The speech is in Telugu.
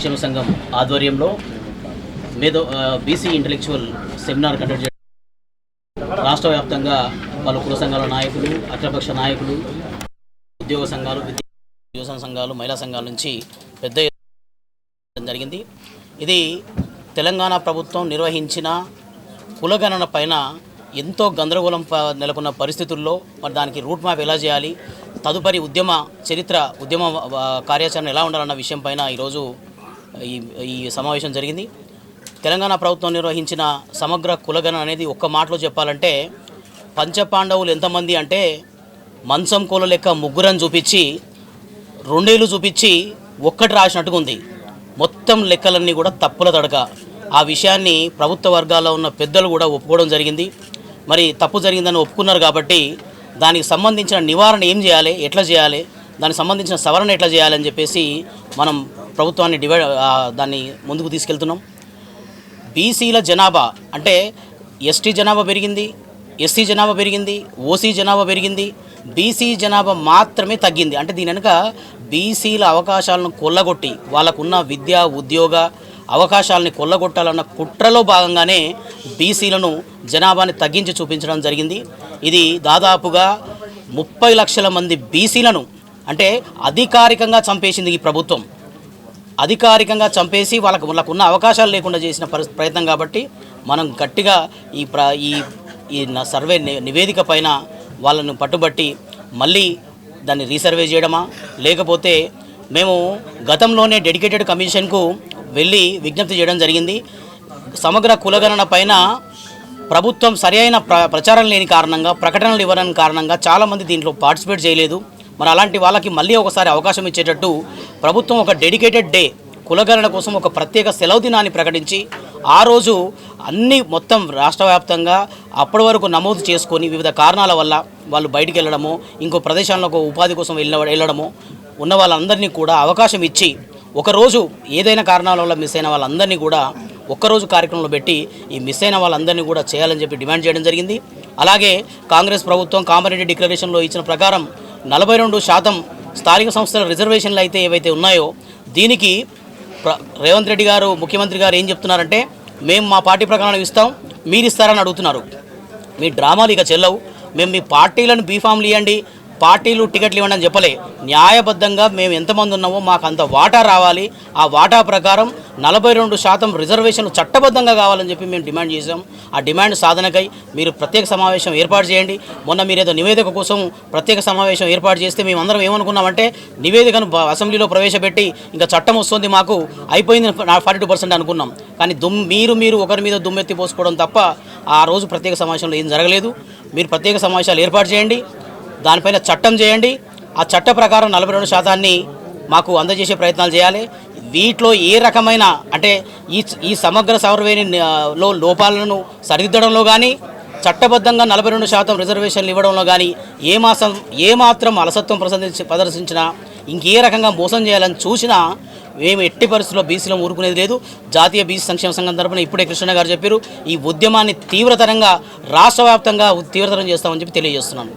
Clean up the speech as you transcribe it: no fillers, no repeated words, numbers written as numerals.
సంక్షేమ సంఘం ఆధ్వర్యంలో మేధో బీసీ ఇంటలెక్చువల్ సెమినార్ కండక్ట్ చేయడం రాష్ట్ర వ్యాప్తంగా పలు కుల సంఘాల నాయకులు, అఖిలపక్ష నాయకులు, ఉద్యోగ సంఘాలు, యువజన సంఘాలు, మహిళా సంఘాల నుంచి పెద్ద జరిగింది. ఇది తెలంగాణ ప్రభుత్వం నిర్వహించిన కులగణన పైన ఎంతో గందరగోళం నెలకొన్న పరిస్థితుల్లో మరి దానికి రూట్ మ్యాప్ ఎలా చేయాలి, తదుపరి ఉద్యమ కార్యాచరణ ఎలా ఉండాలన్న విషయం పైన ఈరోజు ఈ సమావేశం జరిగింది. తెలంగాణ ప్రభుత్వం నిర్వహించిన సమగ్ర కులగణన అనేది ఒక్క మాటలో చెప్పాలంటే పంచపాండవులు ఎంతమంది అంటే మంచం కోల లెక్క ముగ్గురని చూపించి 2 ఏళ్ళు చూపించి ఒక్కటి రాసినట్టుగా ఉంది. మొత్తం లెక్కలన్నీ కూడా తప్పుల తడక. ఆ విషయాన్ని ప్రభుత్వ వర్గాల్లో ఉన్న పెద్దలు కూడా ఒప్పుకోవడం జరిగింది. మరి తప్పు జరిగిందని ఒప్పుకున్నారు కాబట్టి దానికి సంబంధించిన నివారణ ఏం చేయాలి, ఎట్లా చేయాలి, దానికి సంబంధించిన సవరణ ఎట్లా చేయాలని చెప్పేసి మనం ప్రభుత్వాన్ని దాన్ని ముందుకు తీసుకెళ్తున్నాం. బీసీల జనాభా అంటే ఎస్టీ జనాభా పెరిగింది, ఎస్సీ జనాభా పెరిగింది, ఓసీ జనాభా పెరిగింది, బీసీ జనాభా మాత్రమే తగ్గింది. అంటే దీని వెనుక బీసీల అవకాశాలను కొల్లగొట్టి వాళ్ళకున్న విద్యా ఉద్యోగ అవకాశాలని కొల్లగొట్టాలన్న కుట్రలో భాగంగానే బీసీలను జనాభాని తగ్గించి చూపించడం జరిగింది. ఇది దాదాపుగా 30 లక్షల మంది బీసీలను అంటే అధికారికంగా చంపేసింది ఈ ప్రభుత్వం. అధికారికంగా చంపేసి వాళ్ళకున్న అవకాశాలు లేకుండా చేసిన ప్రయత్నం కాబట్టి మనం గట్టిగా ఈ సర్వే నివేదిక పైన వాళ్ళను పట్టుబట్టి మళ్ళీ దాన్ని రీసర్వే చేయడమా, లేకపోతే మేము గతంలోనే డెడికేటెడ్ కమిషన్కు వెళ్ళి విజ్ఞప్తి చేయడం జరిగింది. సమగ్ర కులగణన పైన ప్రభుత్వం సరైన ప్రచారం లేని కారణంగా, ప్రకటనలు ఇవ్వని కారణంగా చాలామంది దీంట్లో పార్టిసిపేట్ చేయలేదు. మరి అలాంటి వాళ్ళకి మళ్ళీ ఒకసారి అవకాశం ఇచ్చేటట్టు ప్రభుత్వం ఒక డెడికేటెడ్ డే కులగణన కోసం ఒక ప్రత్యేక సెలవు దినాన్ని ప్రకటించి ఆ రోజు మొత్తం రాష్ట్ర వ్యాప్తంగా అప్పటి వరకు నమోదు చేసుకొని వివిధ కారణాల వల్ల వాళ్ళు బయటికి వెళ్ళడము, ఇంకో ప్రదేశాల్లో ఉపాధి కోసం వెళ్ళడము ఉన్న వాళ్ళందరినీ కూడా అవకాశం ఇచ్చి ఒకరోజు ఏదైనా కారణాల వల్ల మిస్ అయిన వాళ్ళందరినీ కూడా ఒక్కరోజు కార్యక్రమంలో పెట్టి ఈ మిస్ అయిన వాళ్ళందరినీ కూడా చేయాలని చెప్పి డిమాండ్ చేయడం జరిగింది. అలాగే కాంగ్రెస్ ప్రభుత్వం కామారెడ్డి డిక్లరేషన్లో ఇచ్చిన ప్రకారం 42% స్థానిక సంస్థల రిజర్వేషన్లు అయితే ఏవైతే ఉన్నాయో దీనికి రేవంత్ రెడ్డి గారు, ముఖ్యమంత్రి గారు ఏం చెప్తున్నారంటే మేము మా పార్టీ ప్రకారం ఇస్తాం, మీరు ఇస్తారని అడుగుతున్నారు. మీ డ్రామాలు ఇక చెల్లవు. మేము మీ పార్టీలను బీఫామ్లు ఇవ్వండి, పార్టీలు టికెట్లు ఇవ్వండి అని చెప్పలే. న్యాయబద్ధంగా మేము ఎంతమంది ఉన్నామో మాకు అంత వాటా రావాలి. ఆ వాటా ప్రకారం 42% రిజర్వేషన్లు చట్టబద్ధంగా కావాలని చెప్పి మేము డిమాండ్ చేసాం. ఆ డిమాండ్ సాధనకై మీరు ప్రత్యేక సమావేశం ఏర్పాటు చేయండి. మొన్న మీరు ఏదో నివేదిక కోసం ప్రత్యేక సమావేశం ఏర్పాటు చేస్తే మేమందరం ఏమనుకున్నామంటే నివేదికను అసెంబ్లీలో ప్రవేశపెట్టి ఇంకా చట్టం వస్తుంది, మాకు అయిపోయింది 42% అనుకున్నాం. కానీ మీరు ఒకరి మీద దుమ్మెత్తి పోసుకోవడం తప్ప ఆ రోజు ప్రత్యేక సమావేశంలో ఏం జరగలేదు. మీరు ప్రత్యేక సమావేశాలు ఏర్పాటు చేయండి, దానిపైన చట్టం చేయండి. ఆ చట్ట ప్రకారం 42% మాకు అందజేసే ప్రయత్నాలు చేయాలి. వీటిలో ఏ రకమైన అంటే ఈ సమగ్ర సర్వేలో లోపాలను సరిదిద్దడంలో కానీ, చట్టబద్ధంగా 42% రిజర్వేషన్లు ఇవ్వడంలో కానీ ఏమాత్రం అలసత్వం ప్రదర్శించినా, ఇంకే రకంగా మోసం చేయాలని చూసినా మేము ఎట్టి పరిస్థితుల్లో బీసీలో ఊరుకునేది లేదు. జాతీయ బీసీ సంక్షేమ సంఘం తరపున ఇప్పుడే కృష్ణ గారు చెప్పారు, ఈ ఉద్యమాన్ని తీవ్రతరంగా రాష్ట్ర వ్యాప్తంగా తీవ్రతరం చేస్తామని చెప్పి తెలియజేస్తున్నాను.